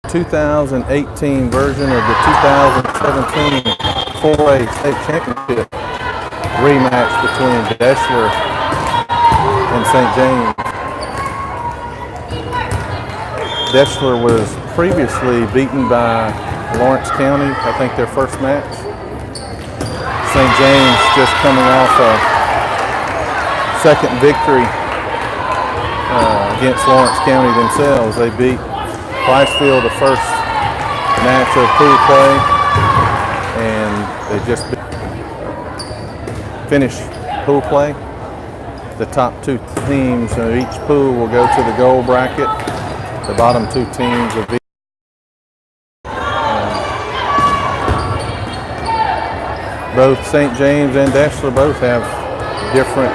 2018 version of the 2017 4A state championship rematch between Deshler and St. James. Deshler was previously beaten by Lawrence County, I think their first match. St. James just coming off a second victory against Lawrence County themselves. They beat Pricefield the first match of pool play, and they just finished pool play. The top two teams of each pool will go to the gold bracket. The bottom two teams will be both St. James and Deshler both have different,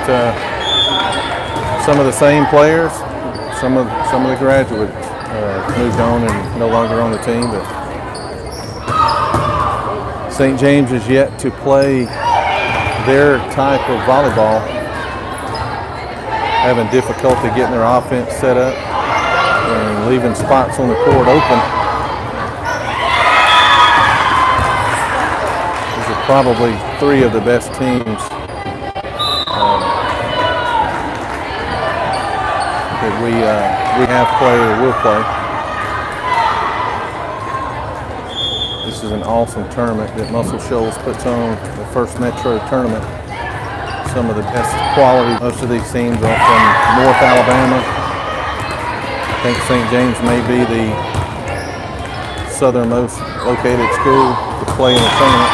some of the same players, some of the graduates moved on and no longer on the team, but St. James is yet to play their type of volleyball, having difficulty getting their offense set up and leaving spots on the court open. These are probably three of the best teams that we have played or will play. This is an awesome tournament that Muscle Shoals puts on, the first Metro tournament. Some of the best quality. Most of these teams are from North Alabama. I think St. James may be the southernmost located school to play in the tournament.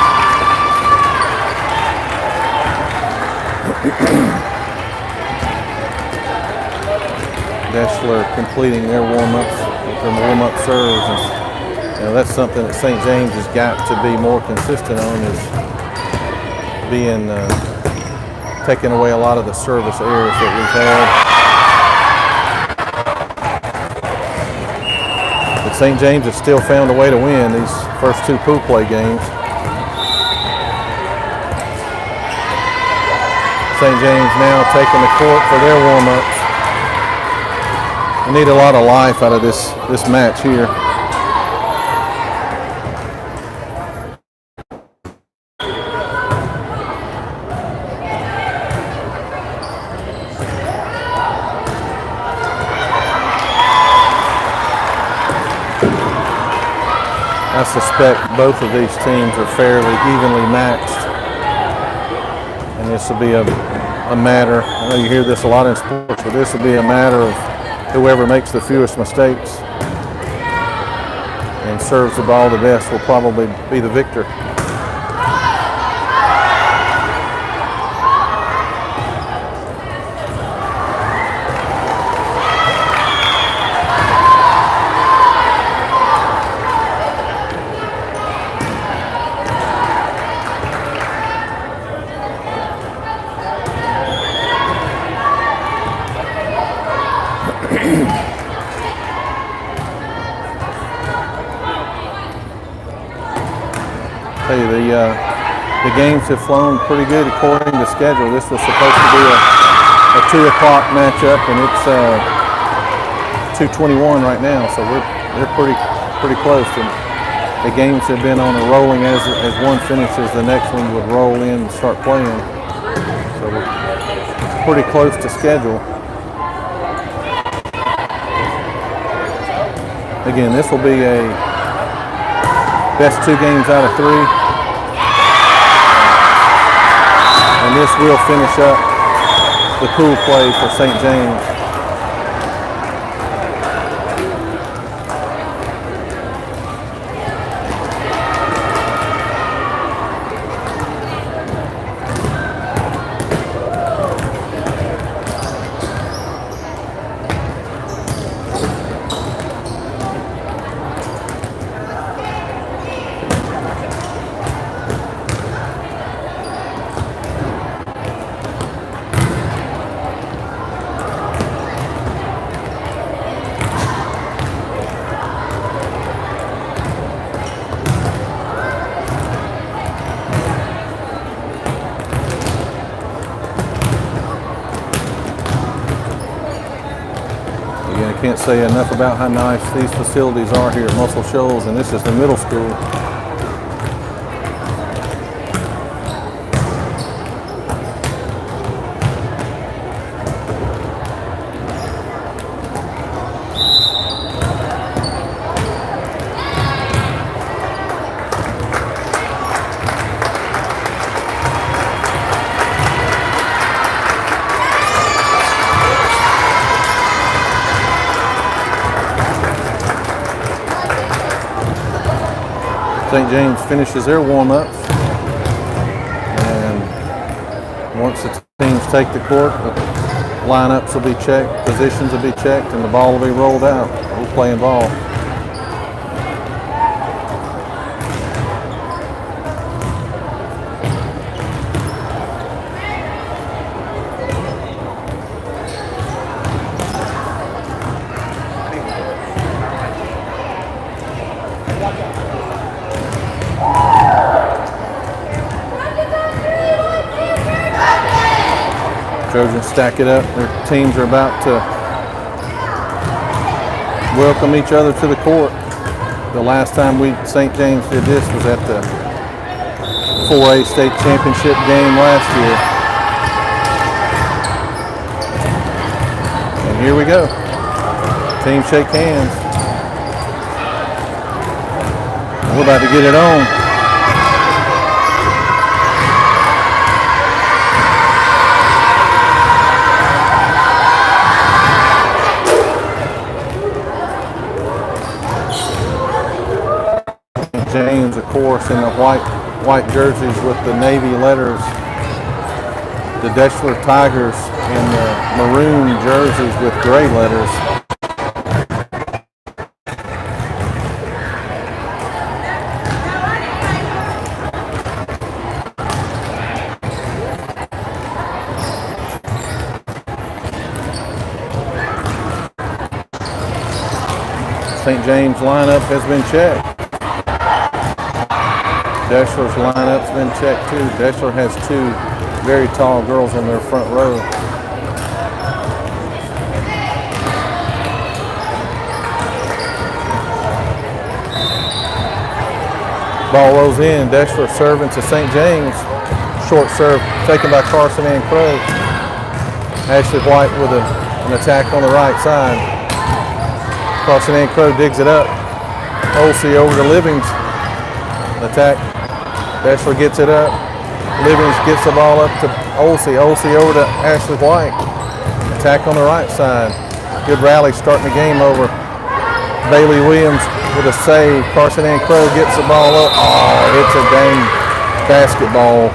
Deshler completing their warm-ups from warm-up serves. And, that's something that St. James has got to be more consistent on, is being taking away a lot of the service errors that we've had. But St. James has still found a way to win these first two pool play games. St. James now taking the court for their warm-ups. We need a lot of life out of this match here. I suspect both of these teams are fairly evenly matched, and this will be a matter, I know you hear this a lot in sports, but this will be a matter of whoever makes the fewest mistakes and serves the ball the best will probably be the victor. Hey, the games have flown pretty good according to schedule. This was supposed to be a 2 o'clock matchup, and it's 2:21 right now, so we're pretty close. And the games have been on a rolling. As one finishes, the next one would roll in and start playing. So we're pretty close to schedule. Again, this will be a best 2 games out of 3. And this will finish up the pool play for St. James. can't say enough about how nice these facilities are here at Muscle Shoals, and this is the middle school. St. James finishes their warm-ups, and once the teams take the court, the lineups will be checked, positions will be checked, and the ball will be rolled out. We're playing ball. Trojans stack it up. Their teams are about to welcome each other to the court. The last time St. James did this was at the 4A state championship game last year. And here we go. Teams shake hands. We're about to get it on. James, of course, in the white jerseys with the navy letters. The Deshler Tigers in the maroon jerseys with gray letters. St. James lineup has been checked. Deshler's lineup's been checked too. Deshler has two very tall girls on their front row. Ball rolls in. Deshler serving to St. James. Short serve taken by Carson Ann Crow. Ashley White with an attack on the right side. Carson Ann Crow digs it up. Olsey over to Livings. Attack. Deshler gets it up. Livings gets the ball up to Olsey. Olsey over to Ashley White. Attack on the right side. Good rally starting the game over. Bailey Williams with a save. Carson Ann Crow gets the ball up. Oh, it's a dang basketball.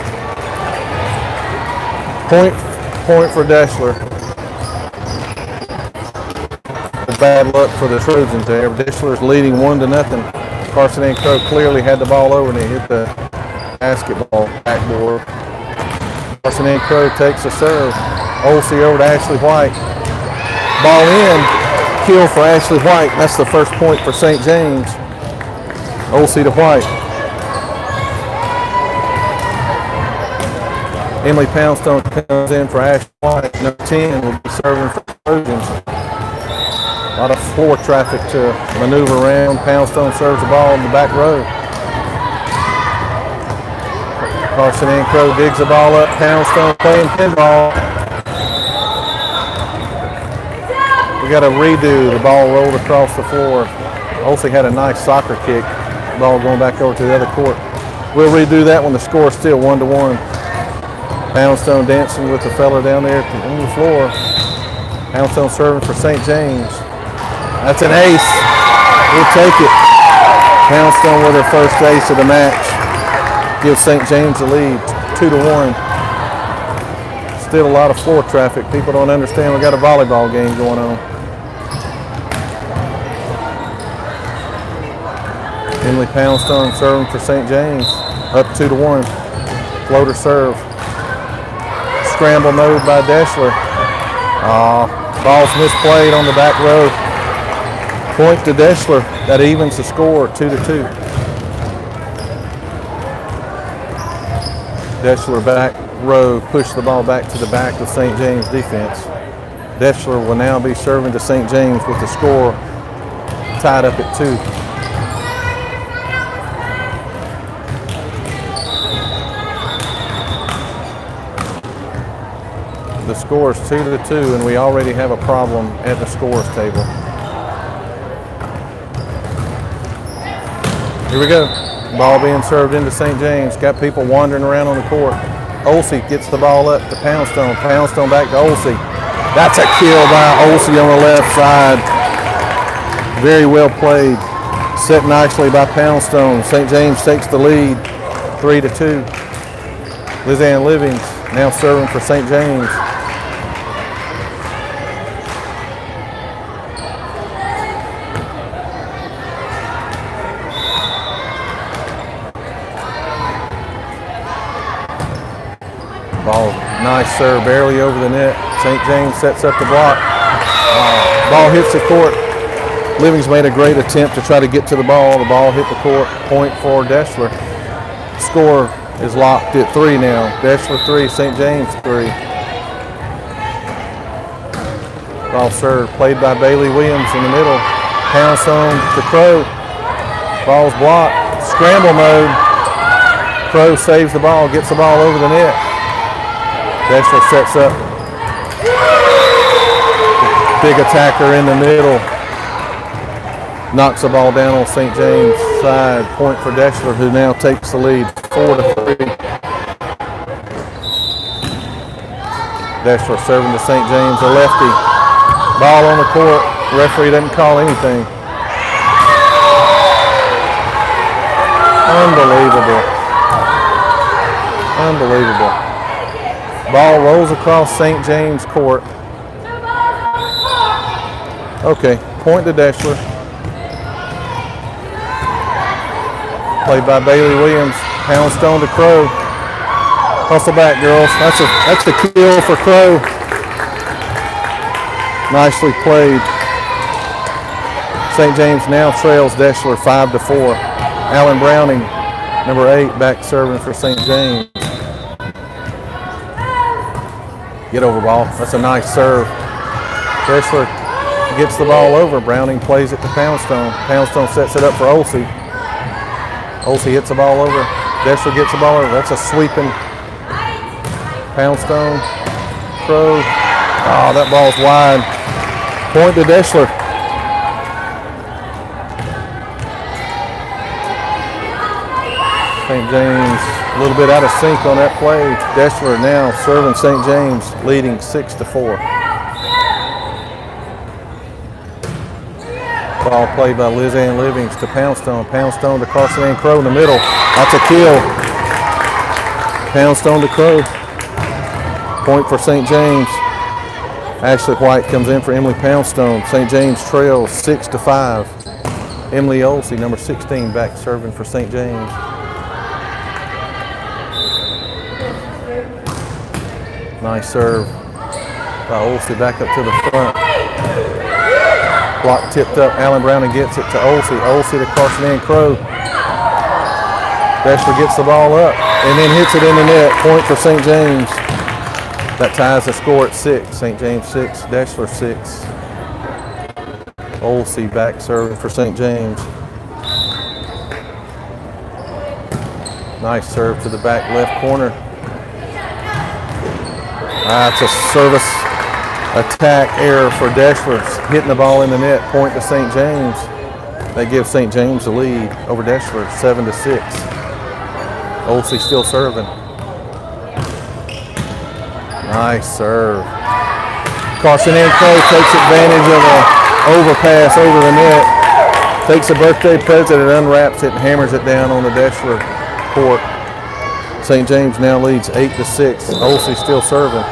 Point for Deshler. Bad luck for the Trojans there. Deshler's leading 1-0. Carson Ann Crow clearly had the ball over and he hit the basketball backboard. Carson Ann Crow takes a serve. Olsey over to Ashley White. Ball in. Kill for Ashley White. That's the first point for St. James. Olsey to White. Emily Poundstone comes in for Ashley White. Number 10 will be serving for the Trojans. A lot of floor traffic to maneuver around. Poundstone serves the ball in the back row. Carson Ann Crow digs the ball up. Poundstone playing pinball. We got a redo. The ball rolled across the floor. Olsey had a nice soccer kick. The ball going back over to the other court. We'll redo that when the score is still 1-1. Poundstone dancing with the fella down there on the floor. Poundstone serving for St. James. That's an ace. We'll take it. Poundstone with her first ace of the match. Gives St. James the lead, 2-1. Still a lot of floor traffic. People don't understand we got a volleyball game going on. Emily Poundstone serving for St. James. Up 2-1. Floater serve. Scramble mode by Deshler. Ball's misplayed on the back row. Point to Deshler. That evens the score, 2-2. Deshler back row pushed the ball back to the back of St. James defense. Deshler will now be serving to St. James with the score tied up at 2. The score is 2-2, and we already have a problem at the scores table. Here we go. Ball being served into St. James. Got people wandering around on the court. Olsey gets the ball up to Poundstone. Poundstone back to Olsey. That's a kill by Olsey on the left side. Very well played. Set nicely by Poundstone. St. James takes the lead, 3-2. Lizanne Livings now serving for St. James. Ball, nice serve, barely over the net. St. James sets up the block. Ball hits the court. Livings made a great attempt to try to get to the ball. The ball hit the court. Point for Deshler. Score is locked at 3 now. Deshler 3, St. James 3. Ball served, played by Bailey Williams in the middle. Poundstone to Crow. Ball's blocked. Scramble mode. Crow saves the ball, gets the ball over the net. Deshler sets up. Big attacker in the middle. Knocks the ball down on St. James' side. Point for Deshler, who now takes the lead, 4-3. Deshler serving to St. James, a lefty. Ball on the court. Referee doesn't call anything. Unbelievable. Unbelievable. Ball rolls across St. James court. Okay, point to Deshler. Played by Bailey Williams. Poundstone to Crow. Hustle back, girls. That's the kill for Crow. Nicely played. St. James now trails Deshler 5-4. Alan Browning, number 8, back serving for St. James. Get over ball. That's a nice serve. Deshler gets the ball over. Browning plays it to Poundstone. Poundstone sets it up for Olsey. Olsey hits the ball over. Deshler gets the ball over. That's a sweeping. Poundstone. Crow. Oh, that ball's wide. Point to Deshler. St. James a little bit out of sync on that play. Deshler now serving St. James, leading 6-4. Ball played by Lizanne Livings to Poundstone. Poundstone to Carson Ann Crow in the middle. That's a kill. Poundstone to Crow. Point for St. James. Ashley White comes in for Emily Poundstone. St. James trails 6-5. Emily Olsey, number 16, back serving for St. James. Nice serve by Olsey back up to the front. Block tipped up. Alan Browning gets it to Olsey. Olsey to Carson Ann Crow. Deshler gets the ball up and then hits it in the net. Point for St. James. That ties the score at 6. St. James 6, Deshler 6. Olsey back serving for St. James. Nice serve to the back left corner. It's a service attack error for Deshler, hitting the ball in the net. Point to St. James. They give St. James the lead over Deshler, 7-6. Olsey still serving. Nice serve. Carson Ann Crow takes advantage of an overpass over the net. Takes a birthday present and unwraps it and hammers it down on the Deshler court. St. James now leads 8-6. Olsey still serving.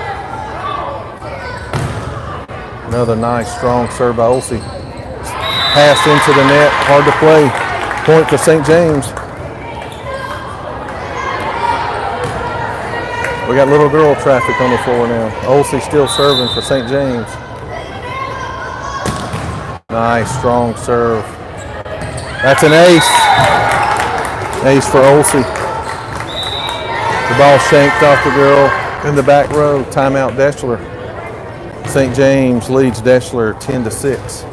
Another nice strong serve by Olsey. Pass into the net, hard to play. Point for St. James. We got little girl traffic on the floor now. Olsey still serving for St. James. Nice strong serve. That's an ace. Ace for Olsey. The ball shanked off the girl in the back row. Timeout Deshler. St. James leads Deshler 10-6.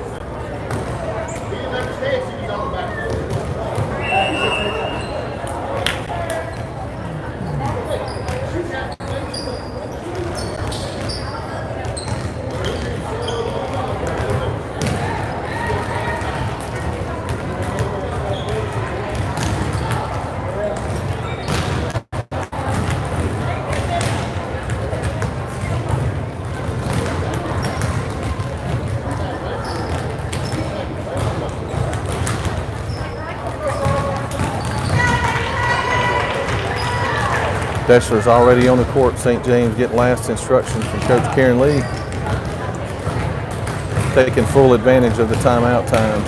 Deshler's already on the court. St. James getting last instructions from Coach Karen Lee. Taking full advantage of the timeout time.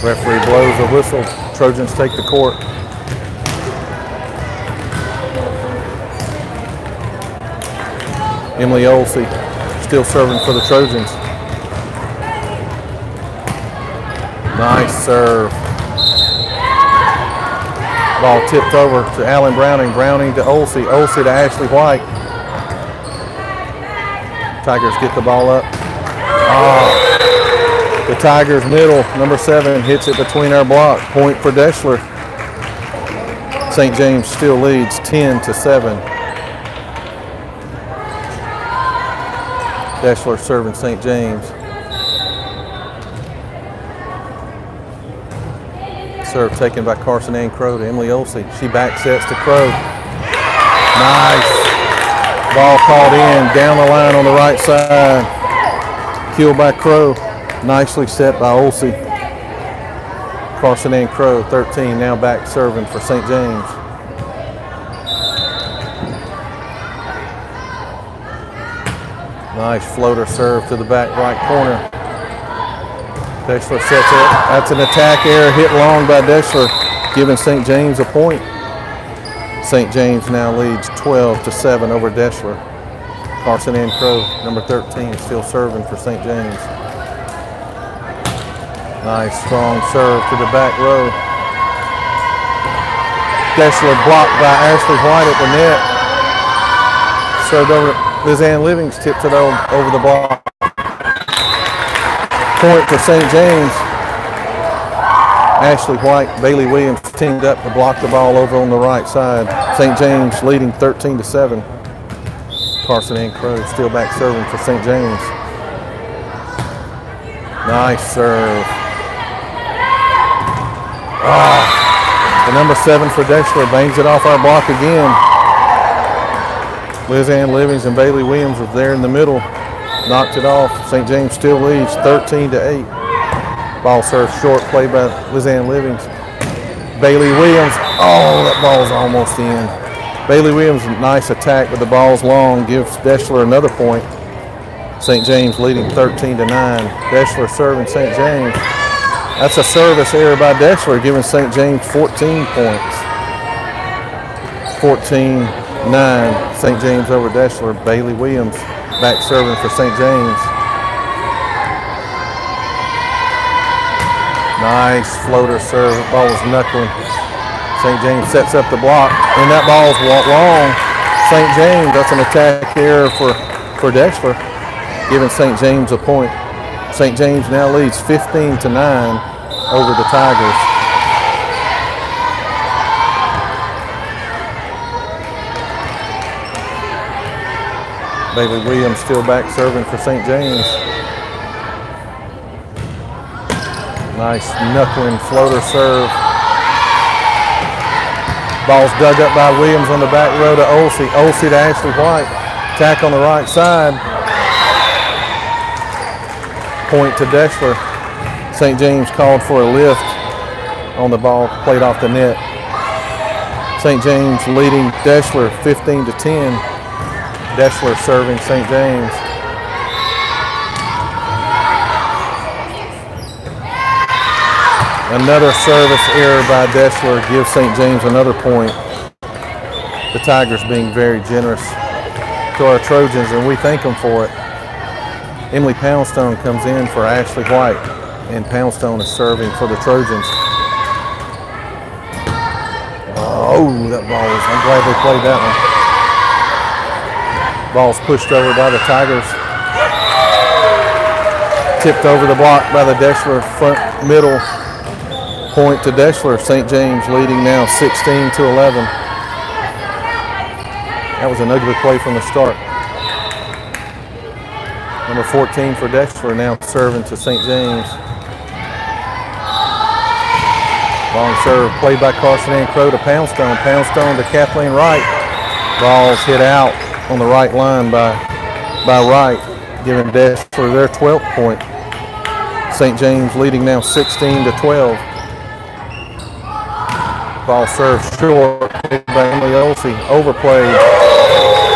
Referee blows a whistle. Trojans take the court. Emily Olsey still serving for the Trojans. Nice serve. Ball tipped over to Allen Browning. Browning to Olsey. Olsey to Ashley White. Tigers get the ball up. The Tigers middle, number 7, hits it between our block. Point for Deshler. St. James still leads 10-7. Deshler serving St. James. Serve taken by Carson Ann Crow to Emily Olsey. She back sets to Crow. Nice. Ball called in down the line on the right side. Killed by Crow. Nicely set by Olsey. Carson Ann Crow, 13, now back serving for St. James. Nice floater serve to the back right corner. Deshler sets it. That's an attack error hit long by Deshler, giving St. James a point. St. James now leads 12-7 over Deshler. Carson Ann Crow, number 13, still serving for St. James. Nice strong serve to the back row. Deshler blocked by Ashley White at the net. Served over. Liz Ann Livings tipped it over the block. Point for St. James. Ashley White, Bailey Williams teamed up to block the ball over on the right side. St. James leading 13-7. Carson Ann Crow still back serving for St. James. Nice serve. The number 7 for Deshler bangs it off our block again. Liz Ann Livings and Bailey Williams was there in the middle. Knocked it off. St. James still leads 13-8. Ball served short, play by Liz Ann Livings. Bailey Williams. Oh, that ball's almost in. Bailey Williams, nice attack, but the ball's long. Gives Deshler another point. St. James leading 13-9. Deshler serving St. James. That's a service error by Deshler, giving St. James 14 points. 14-9. St. James over Deshler. Bailey Williams back serving for St. James. Nice floater serve. Ball was knuckling. St. James sets up the block, and that ball's long. St. James, that's an attack error for Deshler, giving St. James a point. St. James now leads 15-9 over the Tigers. Bailey Williams still back serving for St. James. Nice knuckling floater serve. Ball's dug up by Williams on the back row to Olsey. Olsey to Ashley White. Attack on the right side. Point to Deshler. St. James called for a lift on the ball, played off the net. St. James leading Deshler 15-10. Deshler serving St. James. Another service error by Deshler gives St. James another point. The Tigers being very generous to our Trojans, and we thank them for it. Emily Poundstone comes in for Ashley White, and Poundstone is serving for the Trojans. Oh, that ball was, I'm glad they played that one. Ball's pushed over by the Tigers. Tipped over the block by the Deshler front middle. Point to Deshler. St. James leading now 16-11. That was an ugly play from the start. Number 14 for Deshler now serving to St. James. Long serve played by Carson Ann Crow to Poundstone. Poundstone to Kathleen Wright. Ball's hit out on the right line by Wright, giving Deshler their 12th point. St. James leading now 16-12. Ball served short by Emily Olsey. Overplayed.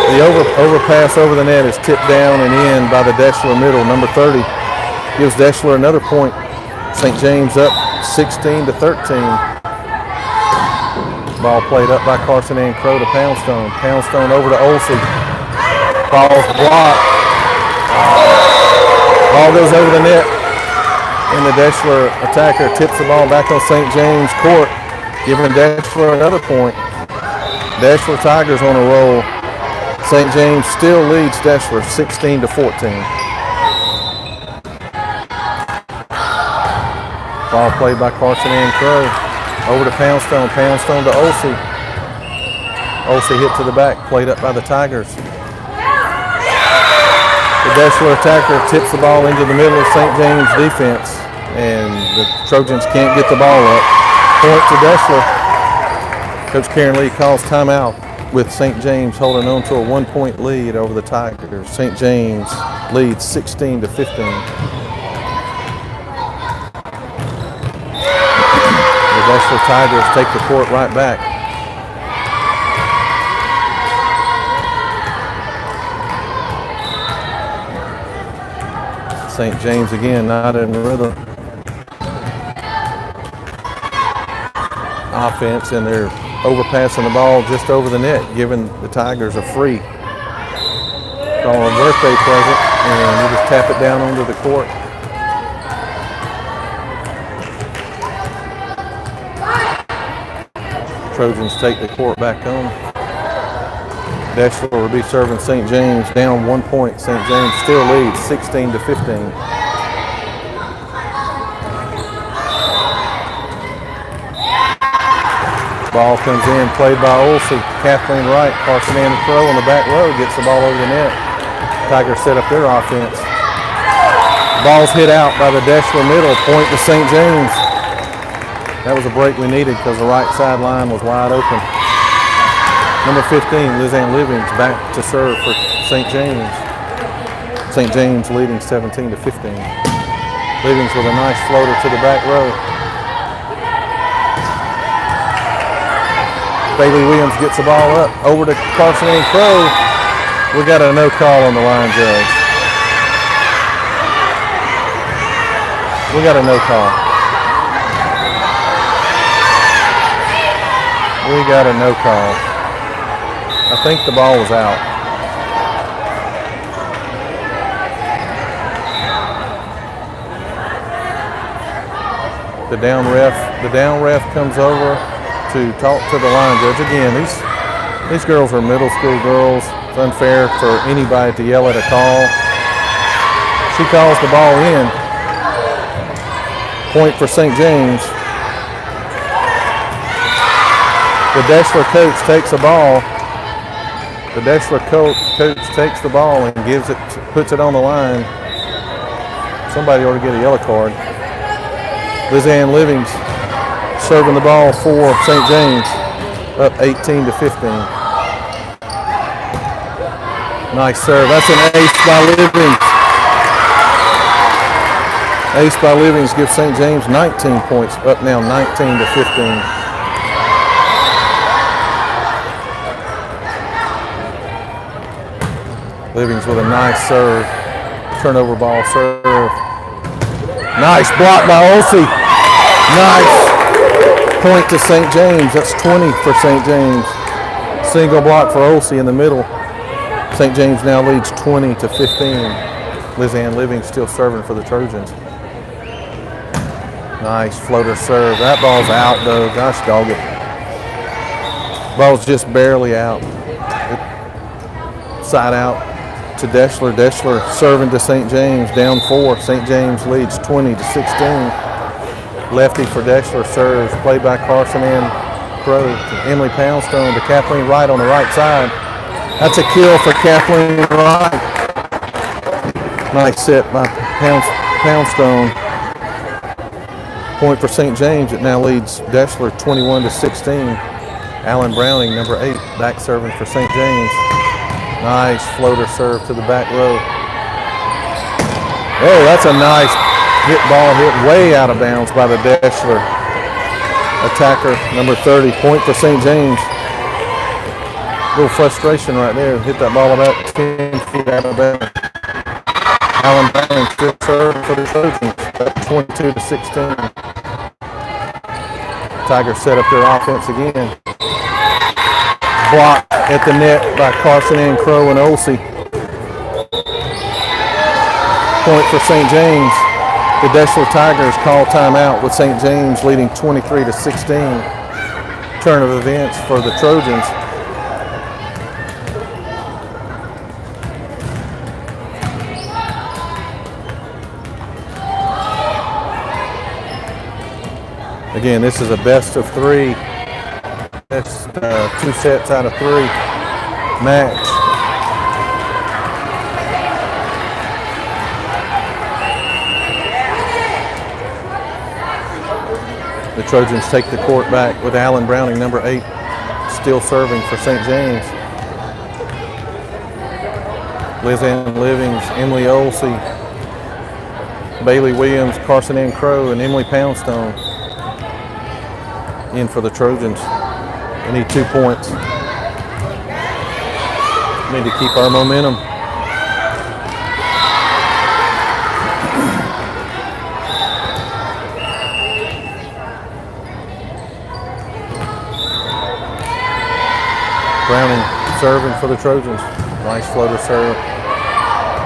The overpass over the net is tipped down and in by the Deshler middle. Number 30 gives Deshler another point. St. James up 16-13. Ball played up by Carson Ann Crow to Poundstone. Poundstone over to Olsey. Ball's blocked. Ball goes over the net. And the Deshler attacker tips the ball back on St. James court, giving Deshler another point. Deshler Tigers on a roll. St. James still leads Deshler 16-14. Ball played by Carson Ann Crow. Over to Poundstone. Poundstone to Olsey. Olsey hit to the back, played up by the Tigers. The Deshler attacker tips the ball into the middle of St. James defense, and the Trojans can't get the ball up. Point to Deshler. Coach Karen Lee calls timeout with St. James holding on to a 1-point lead over the Tigers. St. James leads 16-15. The Deshler Tigers take the court right back. St. James again not in rhythm. Offense, and they're overpassing the ball just over the net, giving the Tigers a free. Call a birthday present, and we just tap it down onto the court. Trojans take the court back on. Deshler will be serving St. James down 1 point. St. James still leads 16-15. Ball comes in, played by Olsey. Kathleen Wright, Carson Ann Crow on the back row gets the ball over the net. Tigers set up their offense. Ball's hit out by the Deshler middle, point to St. James. That was a break we needed because the right sideline was wide open. Number 15, Lizanne Livings, back to serve for St. James. St. James leading 17-15. Livings with a nice floater to the back row. Bailey Williams gets the ball up, over to Carson Ann Crow. We got a no call on the line judge. We got a no call. We got a no call. I think the ball was out. The down ref comes over to talk to the line judge. Again, these girls are middle school girls. It's unfair for anybody to yell at a call. She calls the ball in. Point for St. James. The Deshler coach takes the ball. The Deshler coach takes the ball and puts it on the line. Somebody ought to get a yellow card. Lizanne Livings serving the ball for St. James, up 18-15. Nice serve. That's an ace by Livings. Ace by Livings gives St. James 19 points, up now 19-15. Livings with a nice serve. Turnover ball serve. Nice block by Olsey. Nice. Point to St. James. That's 20 for St. James. Single block for Olsey in the middle. St. James now leads 20-15. Lizanne Livings still serving for the Trojans. Nice floater serve. That ball's out though. Gosh dog it. Ball's just barely out. Side out to Deshler. Deshler serving to St. James, down 4. St. James leads 20-16. Lefty for Deshler serves, played by Carson Ann Crow to Emily Poundstone to Kathleen Wright on the right side. That's a kill for Kathleen Wright. Nice set by Poundstone. Point for St. James. It now leads Deshler 21-16. Alan Browning, number 8, back serving for St. James. Nice floater serve to the back row. Oh, that's a nice hit ball, hit way out of bounds by the Deshler attacker, number 30. Point for St. James. A little frustration right there. Hit that ball about 10 feet out of bounds. Alan Browning still serve for the Trojans, 22-16. Tigers set up their offense again. Blocked at the net by Carson Ann Crow and Olsey. Point for St. James. The Deshler Tigers call timeout with St. James leading 23-16. Turn of events for the Trojans. Again, this is a best of 3. That's 2 sets out of 3 match. The Trojans take the court back with Alan Browning, number 8, still serving for St. James. Liz Ann Livings, Emily Olsey, Bailey Williams, Carson Ann Crow, and Emily Poundstone in for the Trojans. We need 2 points. We need to keep our momentum. Browning serving for the Trojans. Nice floater serve.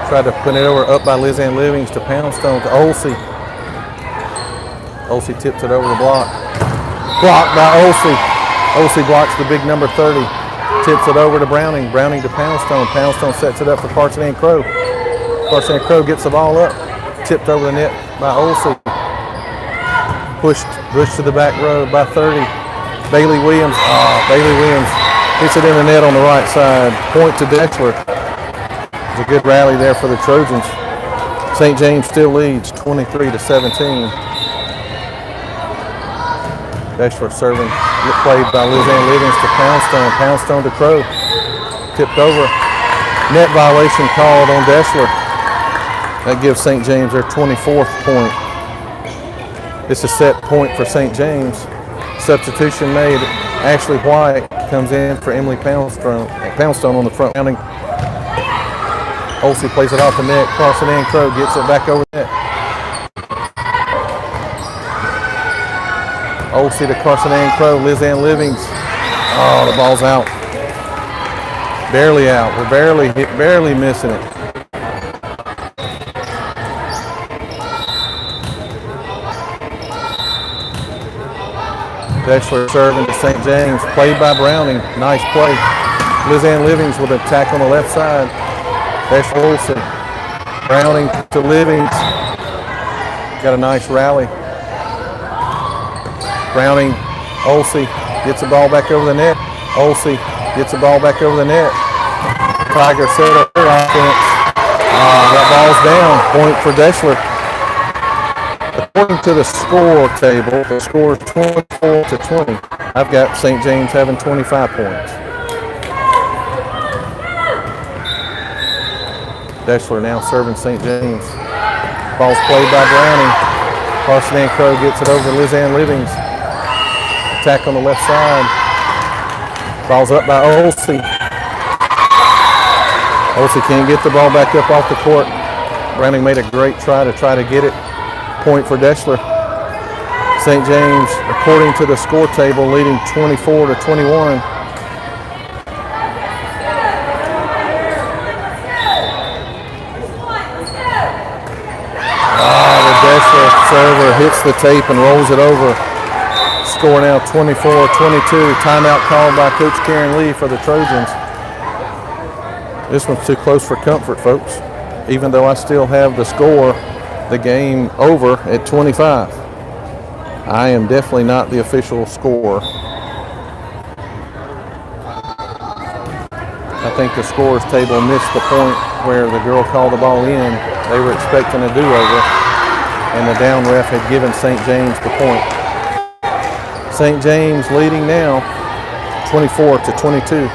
Tried to put it up by Liz Ann Livings to Poundstone to Olsey. Olsey tips it over the block. Blocked by Olsey. Olsey blocks the big number 30. Tips it over to Browning. Browning to Poundstone. Poundstone sets it up for Carson Ann Crow. Carson Ann Crow gets the ball up. Tipped over the net by Olsey. Pushed to the back row by 30. Bailey Williams. Bailey Williams hits it in the net on the right side. Point to Deshler. It's a good rally there for the Trojans. St. James still leads 23-17. Deshler serving, played by Liz Ann Livings to Poundstone. Poundstone to Crow. Tipped over. Net violation called on Deshler. That gives St. James their 24th point. It's a set point for St. James. Substitution made. Ashley White comes in for Emily Poundstone on the front. Olsey plays it off the net. Carson Ann Crow gets it back over the net. Olsey to Carson Ann Crow, Liz Ann Livings. Oh, the ball's out. Barely out. We're barely missing it. Deshler serving to St. James, played by Browning. Nice play. Liz Ann Livings with an attack on the left side. Deshler Olsen. Browning to Livings. Got a nice rally. Browning, Olsey gets the ball back over the net. Olsey gets the ball back over the net. Tiger set up their offense. That ball's down. Point for Deshler. According to the score table, the score is 24-20. I've got St. James having 25 points. Deshler now serving St. James. Ball's played by Browning. Carson Ann Crow gets it over to Liz Ann Livings. Attack on the left side. Ball's up by Olsey. Olsey can't get the ball back up off the court. Browning made a great try to get it. Point for Deshler. St. James, according to the score table, leading 24-21. The Deshler server hits the tape and rolls it over. Score now 24-22. Timeout called by Coach Karen Lee for the Trojans. This one's too close for comfort, folks. Even though I still have the score, the game over at 25. I am definitely not the official scorer. I think the scores table missed the point where the girl called the ball in. They were expecting a do-over, and the down ref had given St. James the point. St. James leading now, 24-22.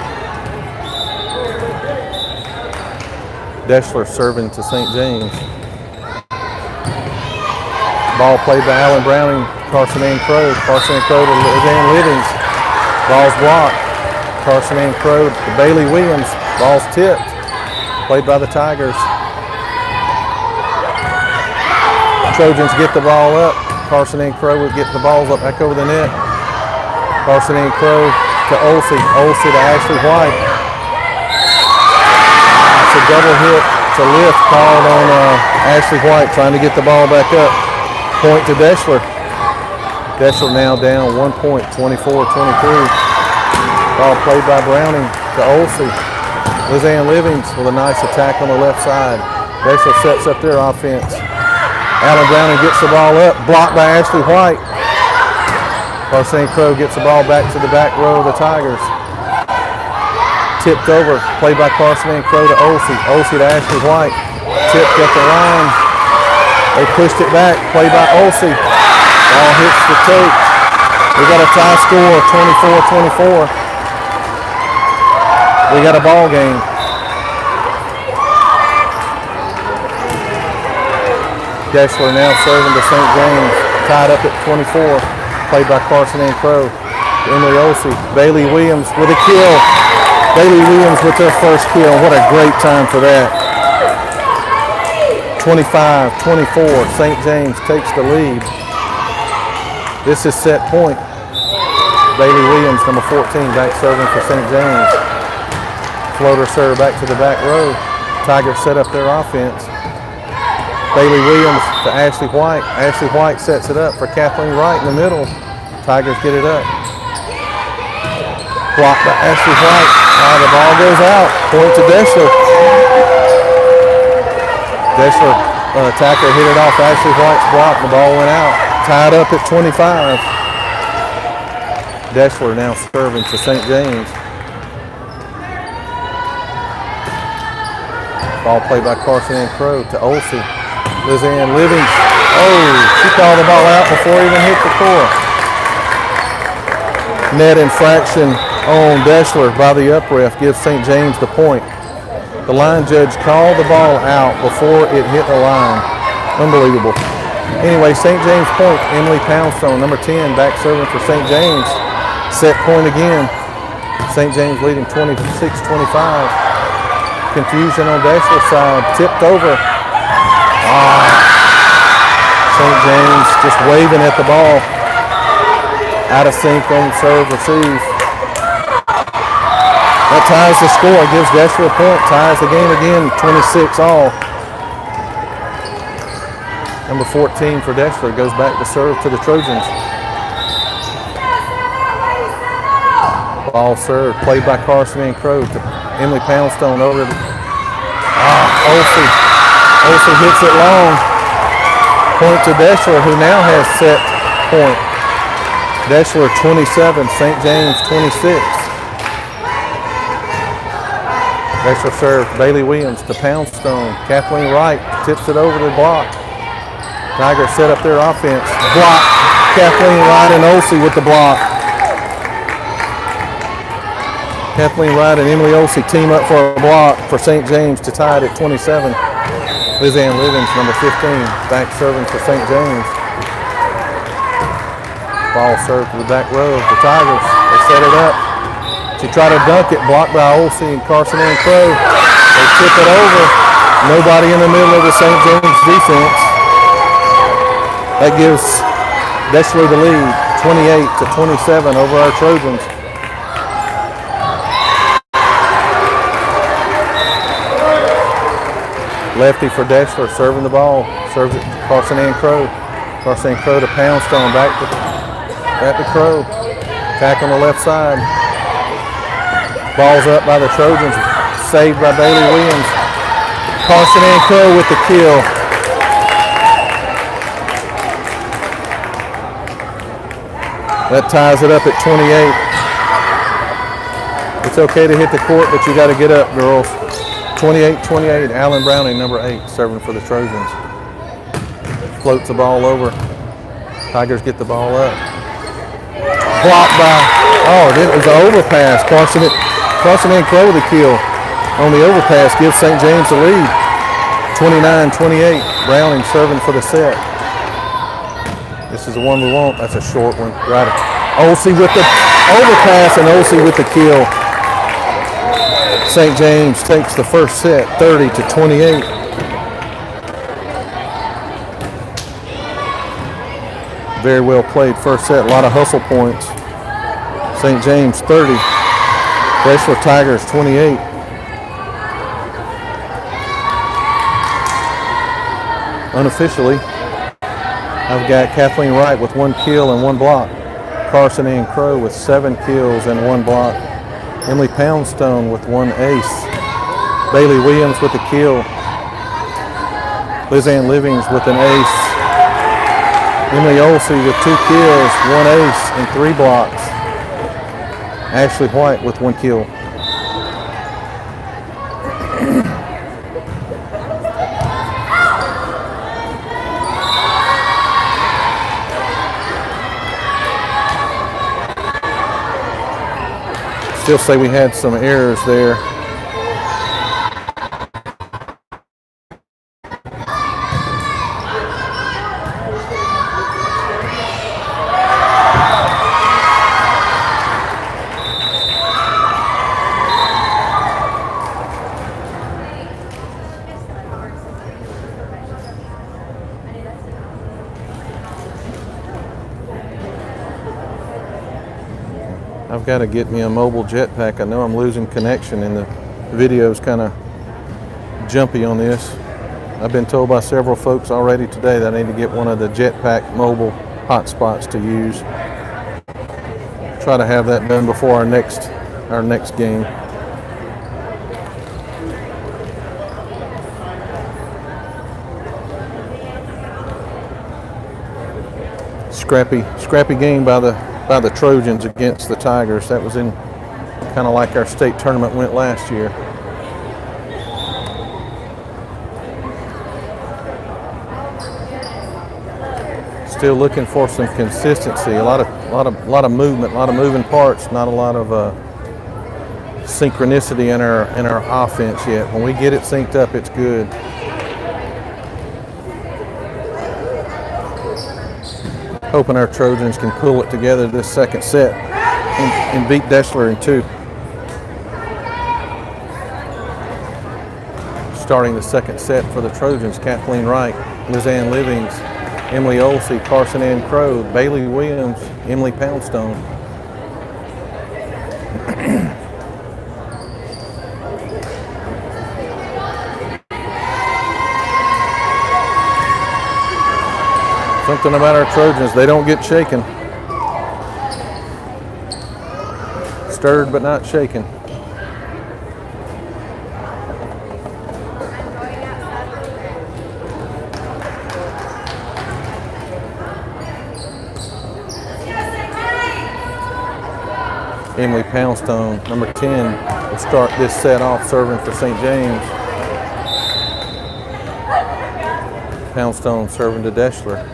Deshler serving to St. James. Ball played by Allen Browning, Carson Ann Crow. Carson Ann Crow to Dan Livings. Ball's blocked. Carson Ann Crow to Bailey Williams. Ball's tipped. Played by the Tigers. Trojans get the ball up. Carson Ann Crow would get the balls up back over the net. Carson Ann Crow to Olsey. Olsey to Ashley White. A double hit, it's a lift called on Ashley White trying to get the ball back up. Point to Deshler. Deshler now down 1 point, 24-23. Ball played by Browning to Olsey. Lizanne Livings with a nice attack on the left side. Deshler sets up their offense. Allen Browning gets the ball up, blocked by Ashley White. Carson Crow gets the ball back to the back row of the Tigers. Tipped over, played by Carson Ann Crow to Olsey. Olsey to Ashley White. Tipped up the line. They pushed it back, played by Olsey. Ball hits the tape. We got a tie score, 24-24. We got a ball game. Deshler now serving to St. James, tied up at 24, played by Carson Ann Crow. Emily Olsey. Bailey Williams with a kill. Bailey Williams with their first kill. What a great time for that. 25-24. St. James takes the lead. This is set point. Bailey Williams, number 14, back serving for St. James. Floater serve back to the back row. Tigers set up their offense. Bailey Williams to Ashley White. Ashley White sets it up for Kathleen Wright in the middle. Tigers get it up. Blocked by Ashley White. The ball goes out. Point to Deshler. Deshler, attacker, hit it off Ashley White's block. The ball went out. Tied up at 25. Deshler now serving to St. James. Ball played by Carson Ann Crow to Olsey. Lizanne Livings. Oh, she called the ball out before it even hit the core. Net infraction on Deshler by the up ref gives St. James the point. The line judge called the ball out before it hit the line. Unbelievable. Anyway, St. James point. Emily Poundstone, number 10, back serving for St. James. Set point again. St. James leading 26-25. Confusion on Deshler's side. Tipped over. St. James just waving at the ball. Out of sync on serve receive. That ties the score, gives Deshler a point, ties the game again, 26 all. Number 14 for Deshler goes back to serve to the Trojans. Ball served, played by Carson Ann Crow to Emily Poundstone over to Olsey. Olsey hits it long. Point to Deshler, who now has set point. Deshler 27, St. James 26. Deshler serve, Bailey Williams to Poundstone. Kathleen Wright tips it over the block. Tigers set up their offense. Block. Kathleen Wright and Olsey with the block. Kathleen Wright and Emily Olsey team up for a block for St. James to tie it at 27. Lizanne Livings, number 15, back serving for St. James. Ball served to the back row of the Tigers. They set it up. She tried to dunk it, blocked by Olsey and Carson Ann Crow. They tip it over. Nobody in the middle of the St. James defense. That gives Deshler the lead, 28-27 over our Trojans. Lefty for Deshler, serving the ball. Serves it to Carson Ann Crow. Carson Ann Crow to Poundstone, back to Crow. Attack on the left side. Ball's up by the Trojans. saved by Bailey Williams. Carson and Crow with the kill. That ties it up at 28. It's okay to hit the court, but you got to get up, girls. 28-28, Alan Browning, number 8, serving for the Trojans. Floats the ball over. Tigers get the ball up. Blocked by, it was an overpass. Carson and Crow with the kill on the overpass gives St. James the lead. 29-28, Browning serving for the set. This is the one we want. That's a short one. Right. Olsey with the overpass and Olsey with the kill. St. James takes the first set, 30-28. Very well played first set. A lot of hustle points. St. James 30. Deshler Tigers 28. Unofficially, I've got Kathleen Wright with 1 kill and 1 block. Carson Ann Crow with 7 kills and 1 block. Emily Poundstone with 1 ace. Bailey Williams with a kill. Liz Ann Livings with an ace. Emily Olsey with 2 kills, 1 ace, and 3 blocks. Ashley White with 1 kill. Still say we had some errors there. I've got to get me a mobile jetpack. I know I'm losing connection and the video's kind of jumpy on this. I've been told by several folks already today that I need to get one of the jetpack mobile hotspots to use. Try to have that done before our next game. Scrappy game by the Trojans against the Tigers. That was in kind of like our state tournament went last year. Still looking for some consistency. A lot of movement, a lot of moving parts. Not a lot of synchronicity in our offense yet. When we get it synced up, it's good. Hoping our Trojans can pull it together this second set and beat Deshler in 2. Starting the second set for the Trojans, Kathleen Wright, Liz Ann Livings, Emily Olsey, Carson Ann Crow, Bailey Williams, Emily Poundstone. Something about our Trojans, they don't get shaken. Stirred but not shaken. Emily Poundstone, number 10, will start this set off serving for St. James. Poundstone serving to Deshler.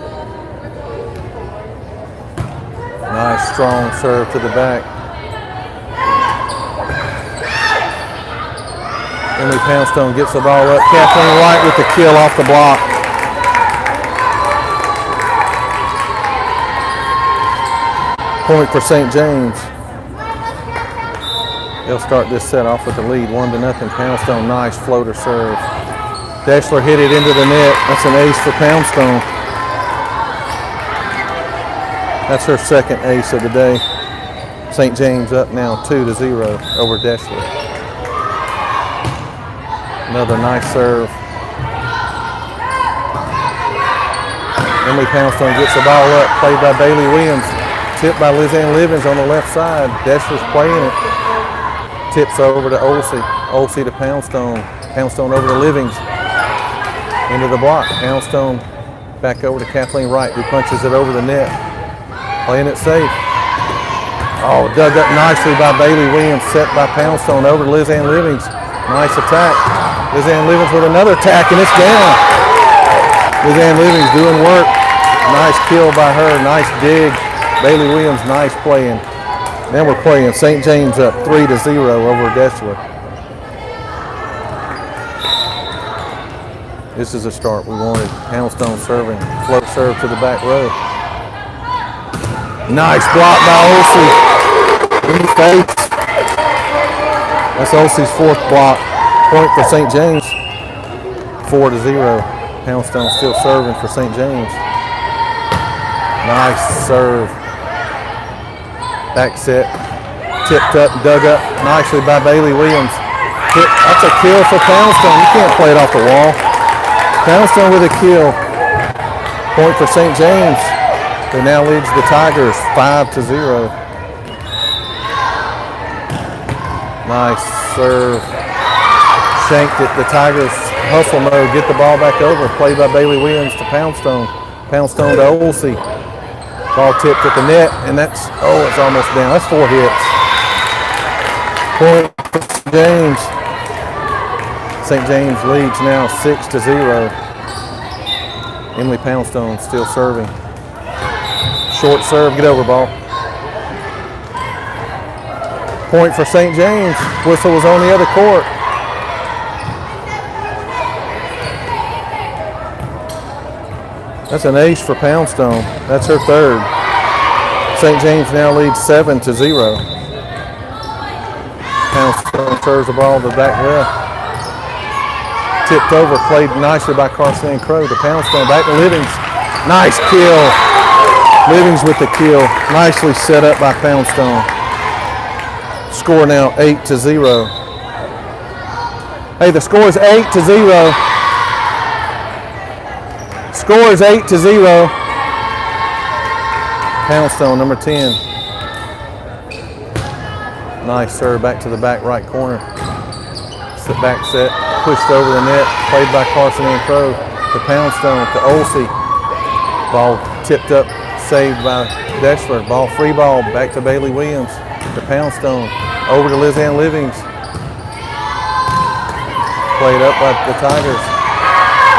Nice strong serve to the back. Emily Poundstone gets the ball up. Kathleen Wright with the kill off the block. Point for St. James. They'll start this set off with the lead, 1-0. Poundstone, nice floater serve. Deshler hit it into the net. That's an ace for Poundstone. That's her second ace of the day. St. James up now 2-0 over Deshler. Another nice serve. Emily Poundstone gets the ball up, played by Bailey Williams. Tipped by Liz Ann Livings on the left side. Deshler's playing it. Tips over to Olsey. Olsey to Poundstone. Poundstone over to Livings. Into the block. Poundstone back over to Kathleen Wright, who punches it over the net. Playing it safe. Oh, dug up nicely by Bailey Williams, set by Poundstone over to Liz Ann Livings. Nice attack. Liz Ann Livings with another attack, and it's down. Liz Ann Livings doing work. Nice kill by her, nice dig. Bailey Williams, nice playing. Then we're playing St. James up 3-0 over Deshler. This is a start we wanted. Poundstone serving, float serve to the back row. Nice block by Olsey in the face. That's Olsey's fourth block. Point for St. James. 4-0. Poundstone still serving for St. James. Nice serve. Back set. Tipped up, dug up nicely by Bailey Williams. That's a kill for Poundstone. You can't play it off the wall. Poundstone with a kill. Point for St. James, who now leads the Tigers 5-0. Nice serve. Shanked it. The Tigers hustle mode. Get the ball back over. Played by Bailey Williams to Poundstone. Poundstone to Olsey. Ball tipped at the net, and that's, oh, it's almost down. That's 4 hits. Point for St. James. St. James leads now 6-0. Emily Poundstone still serving. Short serve, get over ball. Point for St. James. Whistle was on the other court. That's an ace for Poundstone. That's her third. St. James now leads 7-0. Poundstone serves the ball to the back left. Tipped over, played nicely by Carson Crow to Poundstone. Back to Livings. Nice kill. Livings with the kill. Nicely set up by Poundstone. Score now 8-0. Hey, the score is 8-0. Score is 8-0. Poundstone, number 10. Nice serve back to the back right corner. Sit back set, pushed over the net, played by Carson and Crow to Poundstone to Olsey. Ball tipped up, saved by Deshler. Ball free ball back to Bailey Williams to Poundstone. Over to Liz Ann Livings. Played up by the Tigers.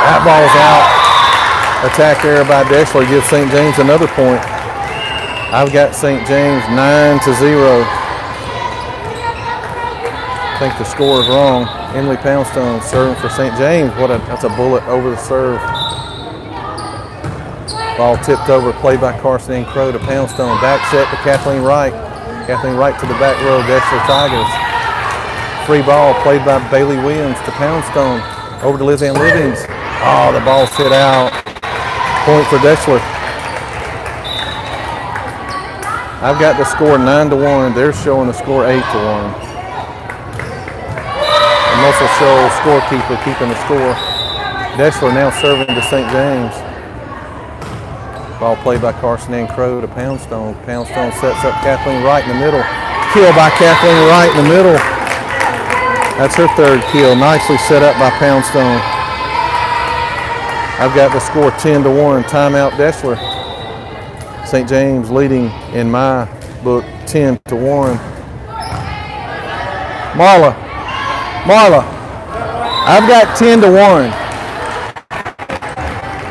That ball's out. Attack error by Deshler gives St. James another point. I've got St. James 9-0. I think the score is wrong. Emily Poundstone serving for St. James. That's a bullet over the serve. Ball tipped over, played by Carson and Crow to Poundstone. Back set to Kathleen Wright. Kathleen Wright to the back row, Deshler Tigers. Free ball played by Bailey Williams to Poundstone. Over to Liz Ann Livings. Oh, the ball's hit out. Point for Deshler. I've got the score 9-1. They're showing the score 8-1. The Muscle Shoals scorekeeper keeping the score. Deshler now serving to St. James. Ball played by Carson and Crow to Poundstone. Poundstone sets up Kathleen Wright in the middle. Kill by Kathleen Wright in the middle. That's her third kill. Nicely set up by Poundstone. I've got the score 10-1. Timeout Deshler. St. James leading in my book 10-1. Marla, I've got 10-1.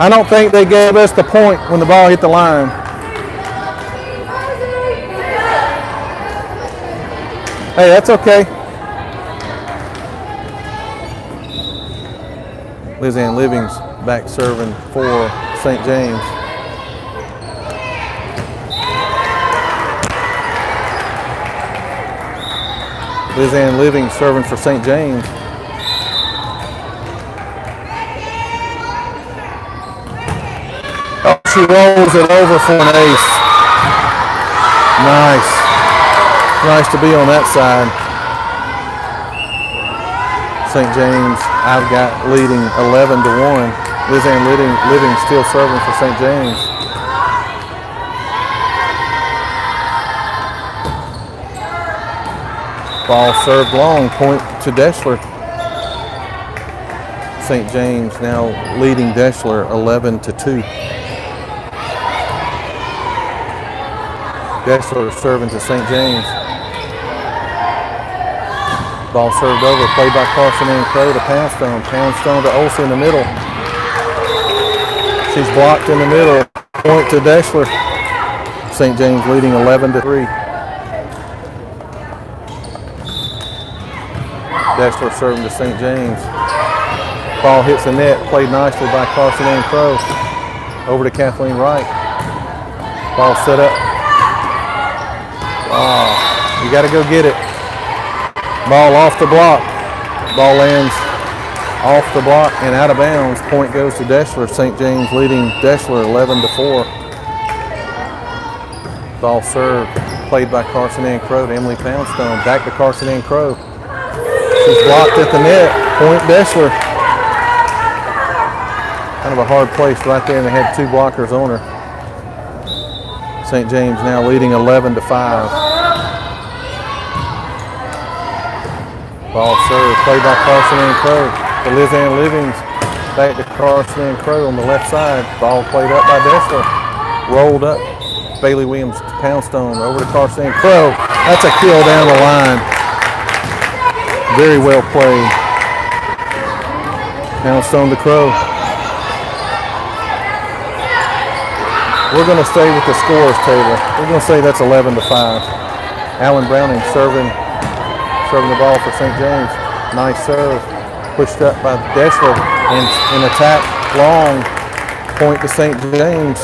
I don't think they gave us the point when the ball hit the line. Hey, that's okay. Liz Ann Livings back serving for St. James. Liz Ann Livings serving for St. James. Oh, she rolls it over for an ace. Nice. Nice to be on that side. St. James, I've got leading 11-1. Liz Ann Living still serving for St. James. Ball served long, point to Deshler. St. James now leading Deshler 11-2. Deshler serving to St. James. Ball served over, played by Carson Ann Crow to Poundstone. Poundstone to Olsen in the middle. She's blocked in the middle. Point to Deshler. St. James leading 11-3. Deshler serving to St. James. Ball hits the net, played nicely by Carson Ann Crow. Over to Kathleen Wright. Ball set up. Oh, you got to go get it. Ball off the block. Ball lands off the block and out of bounds. Point goes to Deshler. St. James leading Deshler 11-4. Ball served, played by Carson Ann Crow to Emily Poundstone. Back to Carson Ann Crow. She's blocked at the net. Point Deshler. Kind of a hard place right there, and they had two blockers on her. St. James now leading 11-5. Ball served, played by Carson Ann Crow to Liz Ann Livings. Back to Carson Ann Crow on the left side. Ball played up by Deshler. Rolled up. Bailey Williams to Poundstone. Over to Carson Ann Crow. That's a kill down the line. Very well played. Poundstone to Crow. We're going to stay with the scores table. We're going to say that's 11-5. Alan Browning serving the ball for St. James. Nice serve. Pushed up by Deshler and in attack long. Point to St. James.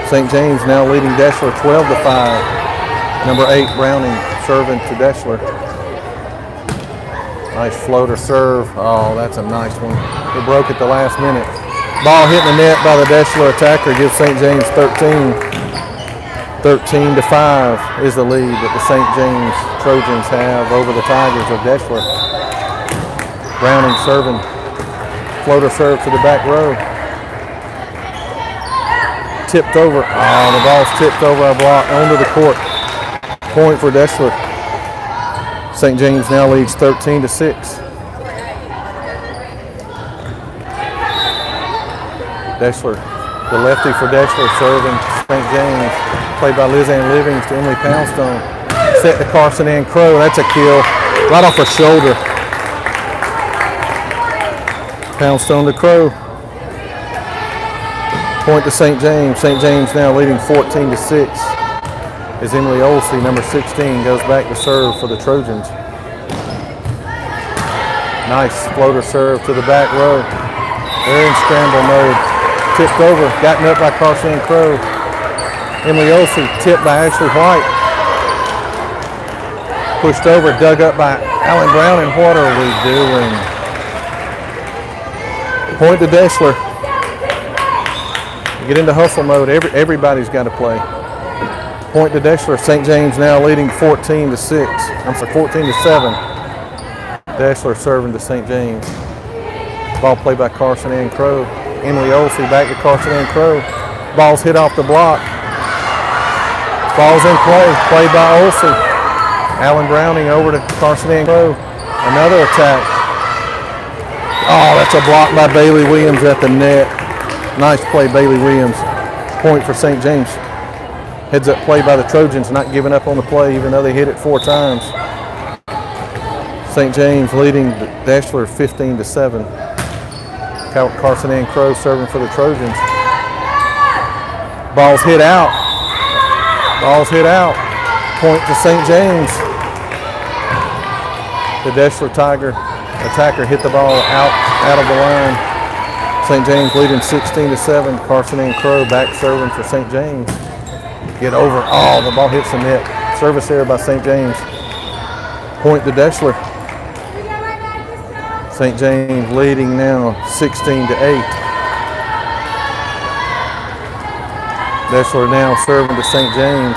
St. James now leading Deshler 12-5. Number 8 Browning serving to Deshler. Nice floater serve. Oh, that's a nice one. It broke at the last minute. Ball hitting the net by the Deshler attacker gives St. James 13. 13-5 is the lead that the St. James Trojans have over the Tigers of Deshler. Browning serving. Floater serve to the back row. Tipped over. Oh, the ball's tipped over our block onto the court. Point for Deshler. St. James now leads 13-6. Deshler, the lefty for Deshler serving St. James. Played by Liz Ann Livings to Emily Poundstone. Set to Carson Ann Crow. That's a kill. Right off her shoulder. Poundstone to Crow. Point to St. James. St. James now leading 14-6. As Emily Olsey, number 16, goes back to serve for the Trojans. Nice floater serve to the back row. They're in scramble mode. Tipped over, gotten up by Carson Ann Crow. Emily Olsey tipped by Ashley White. Pushed over, dug up by Alan Brown, and what are we doing? Point to Deshler. You get into hustle mode, everybody's got to play. Point to Deshler. St. James now leading 14-6. I'm sorry, 14-7. Deshler serving to St. James. Ball played by Carson Ann Crow. Emily Olsey back to Carson Ann Crow. Ball's hit off the block. Ball's in play, played by Olsey. Alan Browning over to Carson Ann Crow. Another attack. Oh, that's a block by Bailey Williams at the net. Nice play, Bailey Williams. Point for St. James. Heads up play by the Trojans, not giving up on the play even though they hit it 4 times. St. James leading Deshler 15-7. Carson Ann Crow serving for the Trojans. Ball's hit out. Ball's hit out. Point to St. James. The Deshler Tiger attacker hit the ball out of the line. St. James leading 16-7. Carson Ann Crow back serving for St. James. Get over. Oh, the ball hits the net. Service error by St. James. Point to Deshler. St. James leading now 16-8. Deshler now serving to St. James.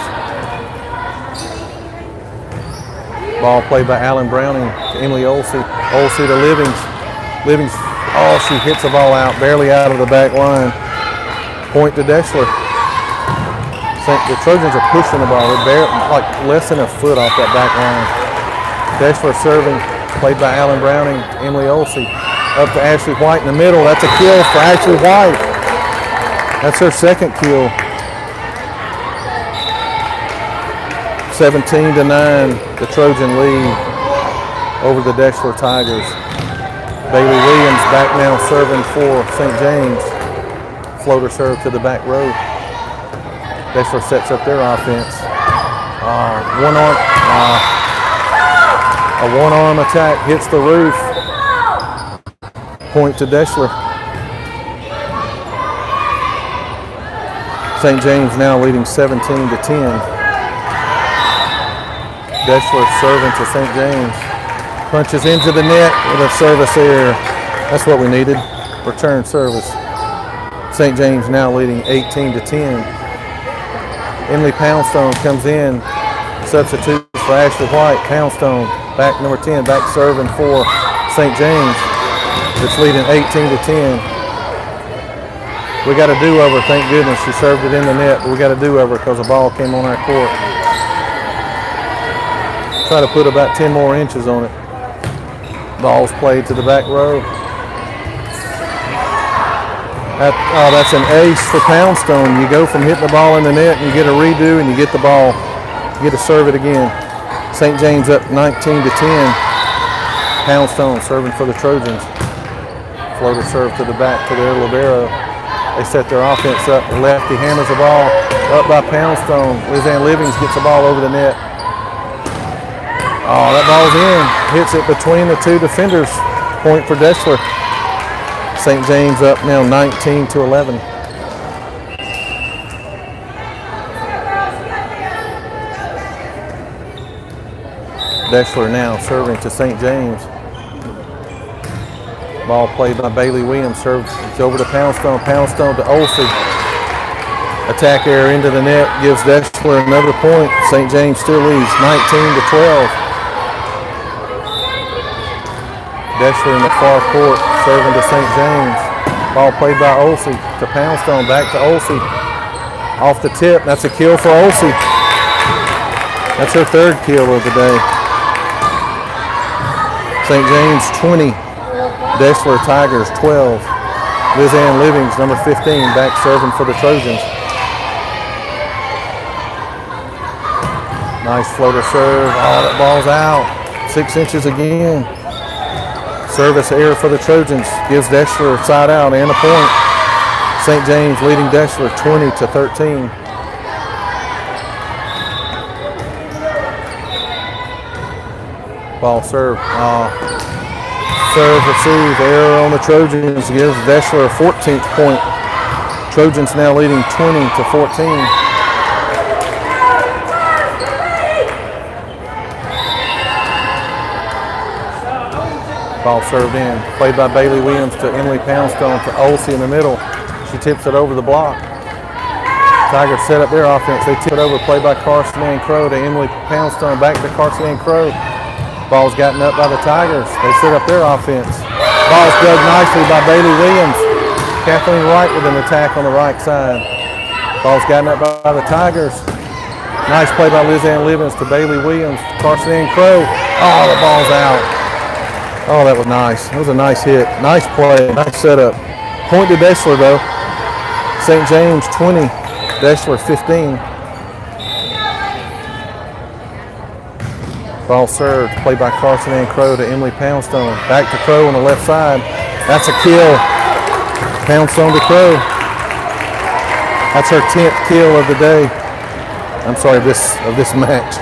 Ball played by Alan Browning to Emily Olsey. Olsey to Livings. Livings, oh, she hits the ball out, barely out of the back line. Point to Deshler. The Trojans are pushing the ball. They're like less than a foot off that back line. Deshler serving, played by Alan Browning, Emily Olsey. Up to Ashley White in the middle. That's a kill for Ashley White. That's her second kill. 17-9, the Trojan lead over the Deshler Tigers. Bailey Williams back now serving for St. James. Floater serve to the back row. Deshler sets up their offense. A one-arm attack hits the roof. Point to Deshler. St. James now leading 17-10. Deshler serving to St. James. Punches into the net with a service error. That's what we needed. Return service. St. James now leading 18-10. Emily Poundstone comes in. Substitute for Ashley White. Poundstone, back number 10, back serving for St. James. It's leading 18-10. We got a do-over, thank goodness. She served it in the net, but we got a do-over because the ball came on our court. Try to put about 10 more inches on it. Ball's played to the back row. That's an ace for Poundstone. You go from hitting the ball in the net and you get a redo and you get the ball. You get to serve it again. St. James up 19-10. Poundstone serving for the Trojans. Floater serve to the back to their libero. They set their offense up. The lefty hammers the ball up by Poundstone. Lizanne Livings gets the ball over the net. Oh, that ball's in. Hits it between the two defenders. Point for Deshler. St. James up now 19-11. Deshler now serving to St. James. Ball played by Bailey Williams. Serves over to Poundstone. Poundstone to Olsey. Attack error into the net gives Deshler another point. St. James still leads 19-12. Deshler in the far court, serving to St. James. Ball played by Olsey to Poundstone, back to Olsey. Off the tip, that's a kill for Olsey. That's her third kill of the day. St. James 20, Deshler Tigers 12. Lizanne Livings, number 15, back serving for the Trojans. Nice floater serve, oh, that ball's out. 6 inches again. Service error for the Trojans gives Deshler a side out and a point. St. James leading Deshler 20-13. Ball serve. Serve receive error on the Trojans gives Deshler a 14th point. Trojans now leading 20-14. Ball served in, played by Bailey Williams to Emily Poundstone to Olsey in the middle. She tips it over the block. Tigers set up their offense. They tip it over, played by Carson Ann Crow to Emily Poundstone, back to Carson Ann Crow. Ball's gotten up by the Tigers. They set up their offense. Ball's dug nicely by Bailey Williams. Kathleen Wright with an attack on the right side. Ball's gotten up by the Tigers. Nice play by Lizanne Livings to Bailey Williams. Carson Ann Crow. Oh, the ball's out. Oh, that was nice. That was a nice hit. Nice play. Nice setup. Point to Deshler, though. St. James 20, Deshler 15. Ball served. Played by Carson Ann Crow to Emily Poundstone. Back to Crow on the left side. That's a kill. Poundstone to Crow. That's her 10th kill of the day. I'm sorry, of this match.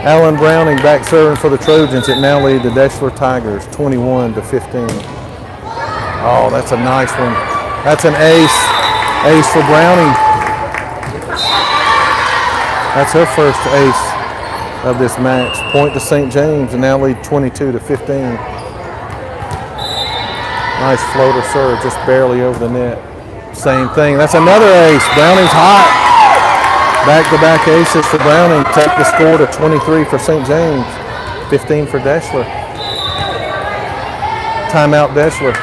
Alan Browning back serving for the Trojans. It now lead the Deshler Tigers 21-15. Oh, that's a nice one. That's an ace. Ace for Browning. That's her first ace of this match. Point to St. James and now lead 22-15. Nice floater serve, just barely over the net. Same thing. That's another ace. Browning's hot. Back-to-back aces for Browning. Take the score to 23 for St. James, 15 for Deshler. Timeout Deshler.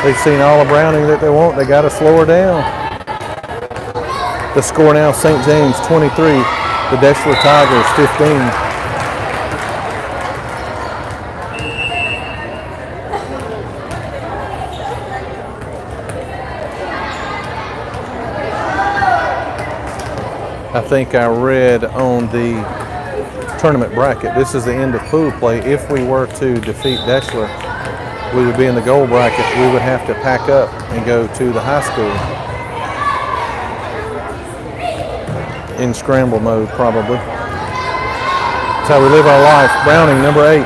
They've seen all of Browning that they want. They got to slow her down. The score now, St. James 23, the Deshler Tigers 15. think I read on the tournament bracket, this is the end of pool play. If we were to defeat Deshler, we would be in the gold bracket. We would have to pack up and go to the high school in scramble mode, probably. That's how we live our life. Browning, number 8,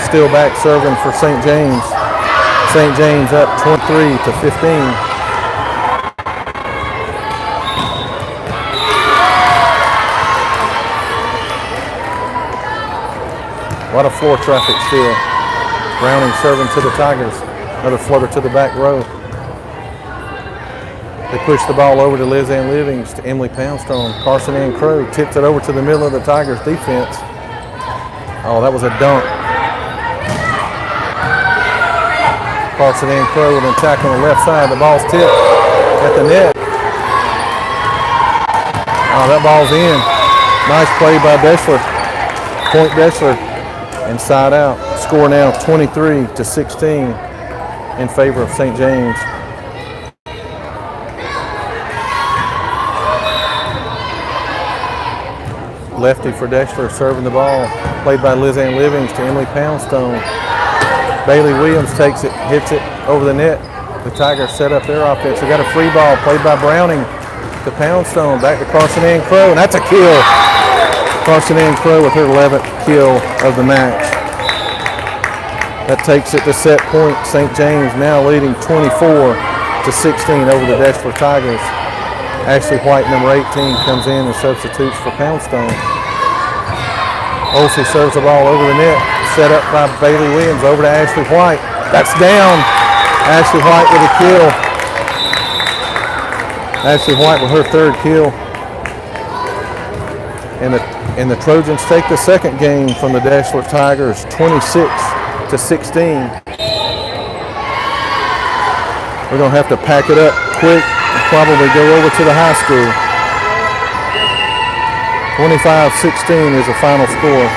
still back serving for St. James. St. James up 23-15. A lot of floor traffic still. Browning serving to the Tigers. Another floater to the back row. They push the ball over to Liz Ann Livings, to Emily Poundstone. Carson Ann Crow tips it over to the middle of the Tigers defense. Oh, that was a dunk. Carson Ann Crow with an attack on the left side. The ball's tipped at the net. Oh, that ball's in. Nice play by Deshler. Point Deshler. Inside out. Score now 23-16 in favor of St. James. Lefty for Deshler serving the ball. Played by Liz Ann Livings to Emily Poundstone. Bailey Williams takes it, hits it over the net. The Tigers set up their offense. They got a free ball played by Browning to Poundstone. Back to Carson Ann Crow, and that's a kill. Carson Ann Crow with her 11th kill of the match. That takes it to set point. St. James now leading 24-16 over the Deshler Tigers. Ashley White, number 18, comes in and substitutes for Poundstone. Olsey serves the ball over the net. Set up by Bailey Williams over to Ashley White. That's down. Ashley White with a kill. Ashley White with her 3rd kill. And the Trojans take the second game from the Deshler Tigers, 26-16. We're going to have to pack it up quick and probably go over to the high school. 25-16 is the final score.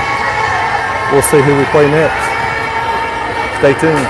We'll see who we play next. Stay tuned.